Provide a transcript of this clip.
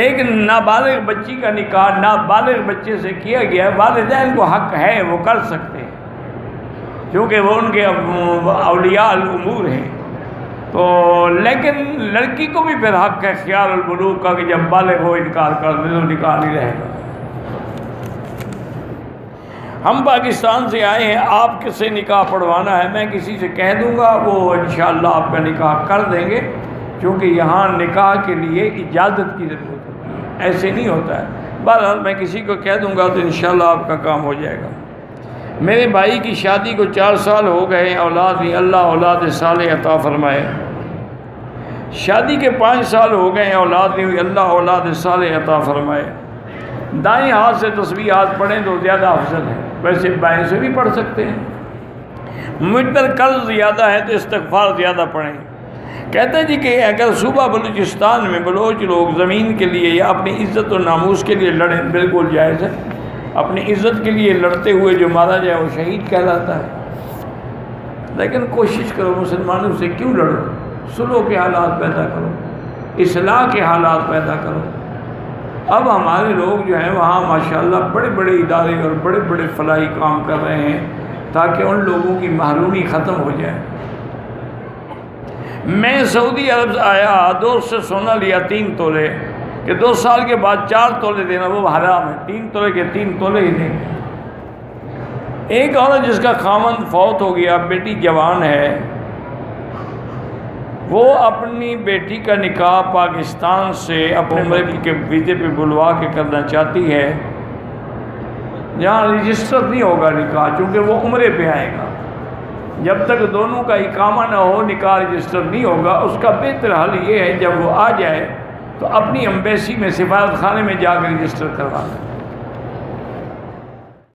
ایک نابالغ بچی کا نکاح نابالغ بچے سے کیا گیا، والدین کو حق ہے وہ کر سکتے ہیں کیونکہ وہ ان کے اولیاء الامور ہیں، تو لیکن لڑکی کو بھی پھر حق ہے خیال البلوغ کا کہ جب بالغ ہو انکار کر دے تو نکاح نہیں رہے گا۔ ہم پاکستان سے آئے ہیں، آپ کس سے نکاح پڑھوانا ہے میں کسی سے کہہ دوں گا، وہ انشاءاللہ آپ کا نکاح کر دیں گے، کیونکہ یہاں نکاح کے لیے اجازت کی ضرورت ہوتی ہے، ایسے نہیں ہوتا ہے۔ بہرحال میں کسی کو کہہ دوں گا تو انشاءاللہ آپ کا کام ہو جائے گا۔ میرے بھائی کی شادی کو 4 سال ہو گئے، اولاد نہیں، اللہ اولاد صالح عطا فرمائے۔ شادی کے 5 سال ہو گئے، اولاد نہیں ہوئی، اللہ اولاد صالح عطا فرمائے۔ دائیں ہاتھ سے تسبیحات پڑھیں تو زیادہ افضل ہے، ویسے بائیں سے بھی پڑھ سکتے ہیں۔ مجھ پر قرض زیادہ ہے تو استغفار زیادہ پڑھیں۔ کہتے ہیں جی کہ اگر صوبہ بلوچستان میں بلوچ لوگ زمین کے لیے یا اپنی عزت و ناموس کے لیے لڑیں، بالکل جائز ہے، اپنی عزت کے لیے لڑتے ہوئے جو مارا جائے وہ شہید کہلاتا ہے، لیکن کوشش کرو مسلمانوں سے کیوں لڑو، صلح کے حالات پیدا کرو، اصلاح کے حالات پیدا کرو۔ اب ہمارے لوگ جو ہیں وہاں ماشاءاللہ بڑے بڑے ادارے اور بڑے بڑے فلاحی کام کر رہے ہیں تاکہ ان لوگوں کی محرومی ختم ہو جائے۔ میں سعودی عرب سے آیا، دوست سے سونا لیا 3 تولے کہ 2 سال کے بعد 4 تولے دینا وہ حرام ہے، 3 تولے کے 3 تولے ہی دیں۔ ایک عورت جس کا خامند فوت ہو گیا، بیٹی جوان ہے، وہ اپنی بیٹی کا نکاح پاکستان سے اپنے ملک کے ویزے پہ بلوا کے کرنا چاہتی ہے، جہاں رجسٹر نہیں ہوگا نکاح، چونکہ وہ عمرے پہ آئے گا، جب تک دونوں کا اقامہ نہ ہو نکاح رجسٹر نہیں ہوگا۔ اس کا بہتر حل یہ ہے جب وہ آ جائے تو اپنی ایمبیسی میں سفارت خانے میں جا کے رجسٹر کروا لیں۔